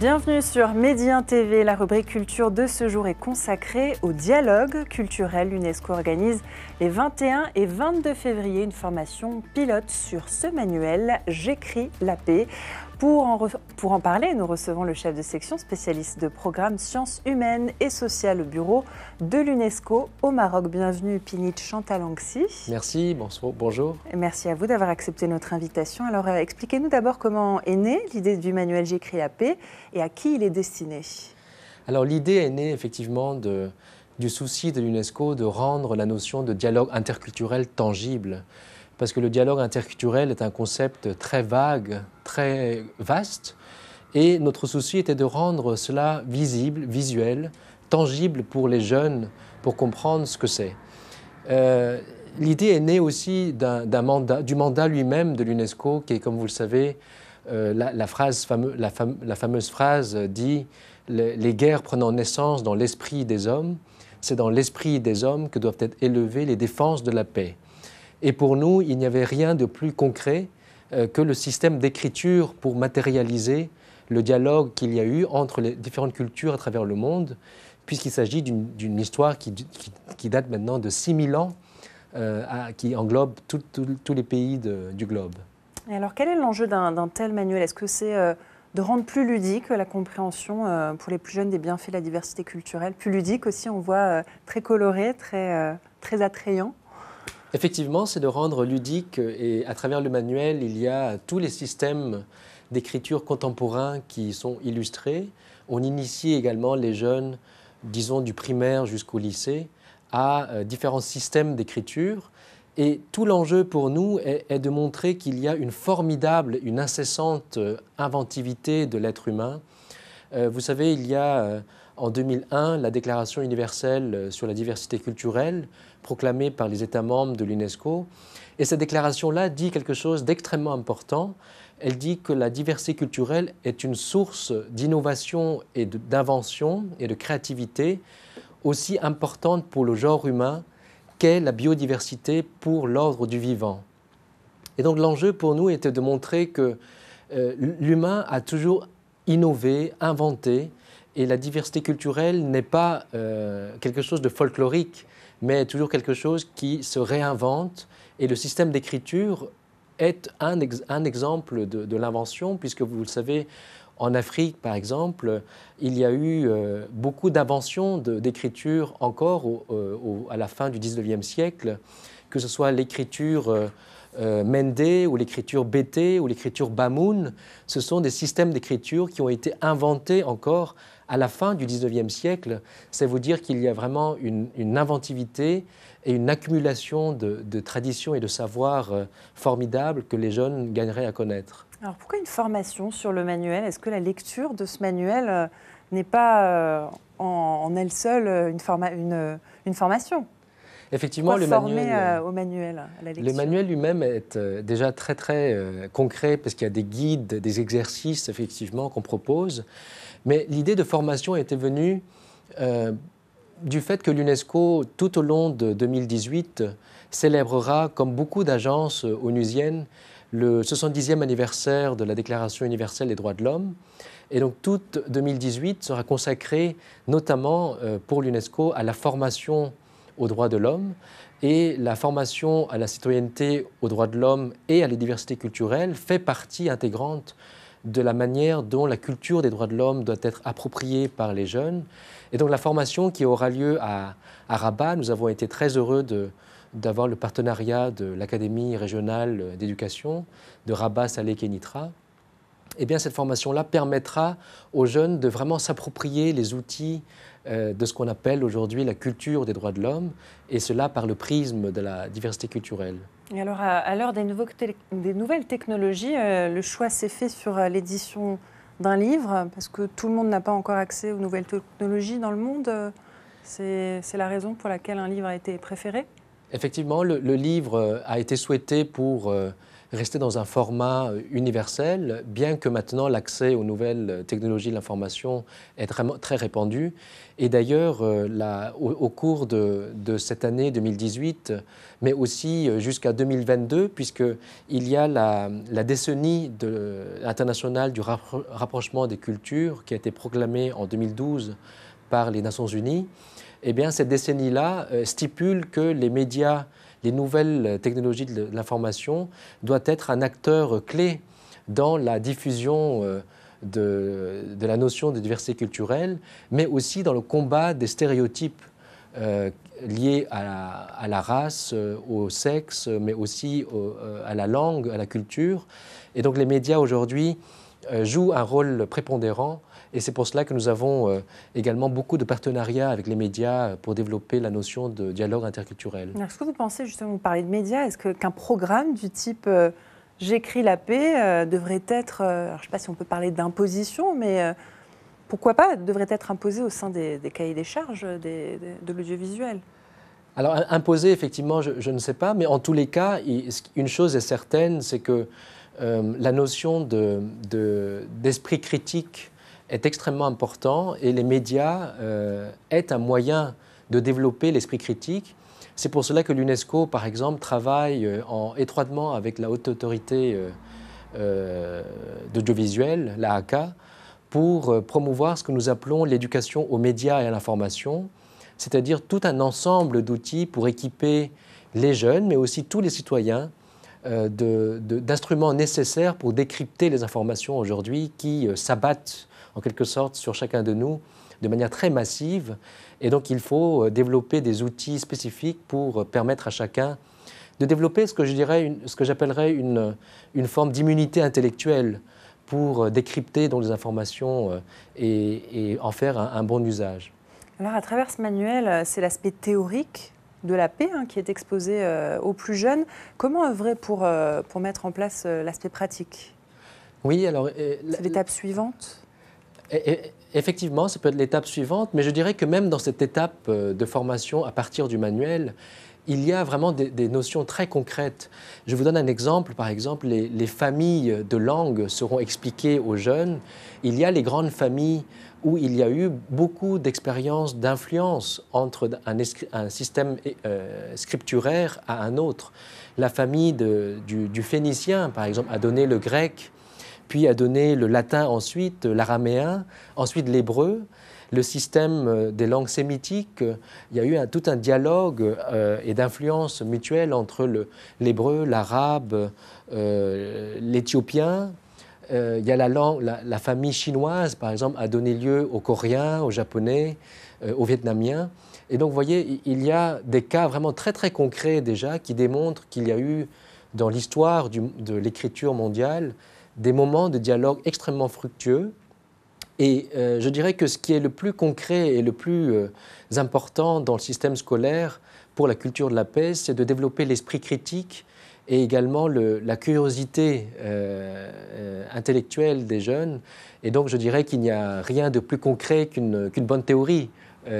Bienvenue sur Médien TV. La rubrique culture de ce jour est consacrée au dialogue culturel. L'UNESCO organise les 21 et 22 février une formation pilote sur ce manuel « J'écris la paix ». Pour en parler, nous recevons le chef de section spécialiste de programme sciences humaines et sociales au bureau de l'UNESCO au Maroc. Bienvenue Pinit Chantalangsi. Merci, bonjour. Et merci à vous d'avoir accepté notre invitation. Alors expliquez-nous d'abord comment est née l'idée du manuel J'écris la paix et à qui il est destiné. Alors l'idée est née effectivement du souci de l'UNESCO de rendre la notion de dialogue interculturel tangible. Parce que le dialogue interculturel est un concept très vague, très vaste, et notre souci était de rendre cela visible, visuel, tangible pour les jeunes, pour comprendre ce que c'est. L'idée est née aussi du mandat lui-même de l'UNESCO, qui est, comme vous le savez, la fameuse phrase dit « Les guerres prenant naissance dans l'esprit des hommes, c'est dans l'esprit des hommes que doivent être élevées les défenses de la paix ». Et pour nous, il n'y avait rien de plus concret que le système d'écriture pour matérialiser le dialogue qu'il y a eu entre les différentes cultures à travers le monde, puisqu'il s'agit d'une histoire qui date maintenant de 6000 ans, qui englobe tous les pays du globe. Et alors, quel est l'enjeu d'un tel manuel? Est-ce que c'est de rendre plus ludique la compréhension pour les plus jeunes des bienfaits de la diversité culturelle? Plus ludique aussi, on voit très coloré, très attrayant. Effectivement, c'est de rendre ludique et à travers le manuel, il y a tous les systèmes d'écriture contemporains qui sont illustrés. On initie également les jeunes, disons du primaire jusqu'au lycée, à différents systèmes d'écriture. Et tout l'enjeu pour nous est de montrer qu'il y a une formidable, une incessante inventivité de l'être humain. Vous savez, il y a en 2001 la Déclaration universelle sur la diversité culturelle proclamée par les États membres de l'UNESCO. Et cette déclaration-là dit quelque chose d'extrêmement important. Elle dit que la diversité culturelle est une source d'innovation et d'invention et de créativité aussi importante pour le genre humain qu'est la biodiversité pour l'ordre du vivant. Et donc l'enjeu pour nous était de montrer que l'humain a toujours innové, inventé, et la diversité culturelle n'est pas quelque chose de folklorique, mais toujours quelque chose qui se réinvente. Et le système d'écriture est un exemple de l'invention, puisque vous le savez, en Afrique, par exemple, il y a eu beaucoup d'inventions d'écriture encore à la fin du 19e siècle, que ce soit l'écriture Mende ou l'écriture Bété ou l'écriture Bamoun. Ce sont des systèmes d'écriture qui ont été inventés encore à la fin du 19e siècle. C'est vous dire qu'il y a vraiment une inventivité et une accumulation de traditions et de savoirs formidables que les jeunes gagneraient à connaître. Alors pourquoi une formation sur le manuel? Est-ce que la lecture de ce manuel n'est pas en elle seule une formation? Effectivement, le manuel, au manuel, à la lecture. Le manuel lui-même est déjà très concret parce qu'il y a des guides, des exercices effectivement qu'on propose. Mais l'idée de formation était venue du fait que l'UNESCO, tout au long de 2018, célébrera, comme beaucoup d'agences onusiennes, le 70e anniversaire de la Déclaration universelle des droits de l'homme. Et donc, tout 2018 sera consacré notamment pour l'UNESCO à la formation aux droits de l'homme. Et la formation à la citoyenneté, aux droits de l'homme et à la diversité culturelle fait partie intégrante de la manière dont la culture des droits de l'homme doit être appropriée par les jeunes. Et donc, la formation qui aura lieu à Rabat, nous avons été très heureux d'avoir le partenariat de l'Académie régionale d'éducation de Rabat, Salé, Kénitra. Eh bien, cette formation-là permettra aux jeunes de vraiment s'approprier les outils de ce qu'on appelle aujourd'hui la culture des droits de l'homme, et cela par le prisme de la diversité culturelle. Et alors, à l'heure des nouvelles technologies, le choix s'est fait sur l'édition d'un livre, parce que tout le monde n'a pas encore accès aux nouvelles technologies dans le monde. C'est la raison pour laquelle un livre a été préféré? Effectivement, le livre a été souhaité pour rester dans un format universel, bien que maintenant l'accès aux nouvelles technologies de l'information est vraiment très répandu. Et d'ailleurs, au cours de cette année 2018, mais aussi jusqu'à 2022, puisqu'il y a la décennie internationale du rapprochement des cultures qui a été proclamée en 2012 par les Nations Unies, eh bien, cette décennie-là stipule que les médias, les nouvelles technologies de l'information doivent être un acteur clé dans la diffusion de la notion de diversité culturelle, mais aussi dans le combat des stéréotypes liés à la race, au sexe, mais aussi à la langue, à la culture. Et donc les médias aujourd'hui jouent un rôle prépondérant. Et c'est pour cela que nous avons également beaucoup de partenariats avec les médias pour développer la notion de dialogue interculturel. Est-ce que vous pensez, justement, vous parlez de médias, est-ce qu'un programme du type J'écris la paix devrait être, alors je ne sais pas si on peut parler d'imposition, mais pourquoi pas, devrait être imposé au sein des cahiers des charges de l'audiovisuel? Alors imposer, effectivement, je ne sais pas, mais en tous les cas, une chose est certaine, c'est que la notion d'esprit critique est extrêmement important et les médias est un moyen de développer l'esprit critique. C'est pour cela que l'UNESCO, par exemple, travaille étroitement avec la haute autorité d'audiovisuel, la l'AACA, pour promouvoir ce que nous appelons l'éducation aux médias et à l'information, c'est-à-dire tout un ensemble d'outils pour équiper les jeunes, mais aussi tous les citoyens, d'instruments nécessaires pour décrypter les informations aujourd'hui qui s'abattent en quelque sorte sur chacun de nous de manière très massive. Et donc il faut développer des outils spécifiques pour permettre à chacun de développer ce que j'appellerais une forme d'immunité intellectuelle pour décrypter donc les informations et en faire un bon usage. Alors à travers ce manuel, c'est l'aspect théorique de la paix qui est exposé aux plus jeunes. Comment œuvrer pour mettre en place l'aspect pratique? Oui, alors... c'est l'étape suivante? Effectivement, ça peut être l'étape suivante, mais je dirais que même dans cette étape de formation à partir du manuel, il y a vraiment des notions très concrètes. Je vous donne un exemple. Par exemple, les familles de langue seront expliquées aux jeunes. Il y a les grandes familles où il y a eu beaucoup d'expériences d'influence entre un système scripturaire à un autre. La famille du phénicien, par exemple, a donné le grec, puis a donné le latin ensuite, l'araméen, ensuite l'hébreu. Le système des langues sémitiques, il y a eu tout un dialogue et d'influence mutuelle entre l'hébreu, l'arabe, l'éthiopien. Il y a la famille chinoise, par exemple, a donné lieu aux Coréens, aux Japonais, aux Vietnamiens. Et donc, vous voyez, il y a des cas vraiment très, très concrets déjà qui démontrent qu'il y a eu, dans l'histoire de l'écriture mondiale, des moments de dialogue extrêmement fructueux. Et je dirais que ce qui est le plus concret et le plus important dans le système scolaire pour la culture de la paix, c'est de développer l'esprit critique et également la curiosité intellectuelle des jeunes. Et donc je dirais qu'il n'y a rien de plus concret qu'une bonne théorie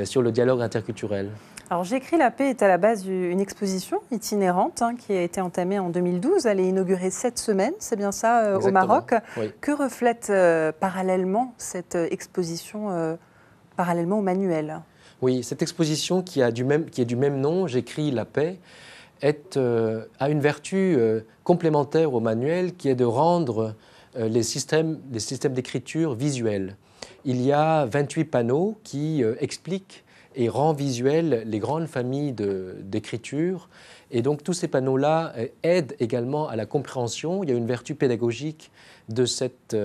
sur le dialogue interculturel. Alors, J'écris la paix est à la base d'une exposition itinérante qui a été entamée en 2012. Elle est inaugurée cette semaine, c'est bien ça, au Maroc. Oui. Que reflète parallèlement cette exposition, parallèlement au manuel? Oui, cette exposition qui est du même nom, J'écris la paix, a une vertu complémentaire au manuel qui est de rendre les systèmes d'écriture visuels. Il y a 28 panneaux qui expliquent et rend visuel les grandes familles d'écriture. Et donc tous ces panneaux-là aident également à la compréhension. Il y a une vertu pédagogique de cette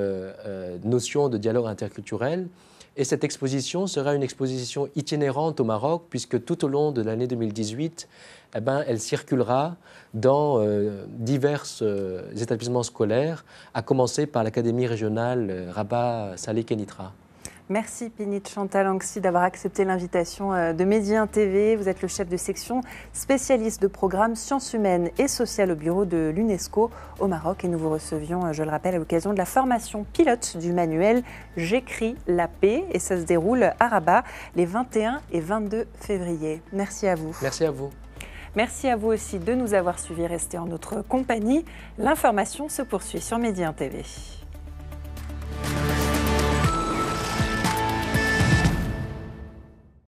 notion de dialogue interculturel. Et cette exposition sera une exposition itinérante au Maroc, puisque tout au long de l'année 2018, elle circulera dans divers établissements scolaires, à commencer par l'Académie régionale Rabat Salé Kenitra. Merci Pinit Chantal Anxi d'avoir accepté l'invitation de Medi 1 TV. Vous êtes le chef de section spécialiste de programmes sciences humaines et sociales au bureau de l'UNESCO au Maroc. Et nous vous recevions, je le rappelle, à l'occasion de la formation pilote du manuel J'écris la paix. Et ça se déroule à Rabat les 21 et 22 février. Merci à vous. Merci à vous. Merci à vous aussi de nous avoir suivis. Restez en notre compagnie. L'information se poursuit sur Média 1 TV.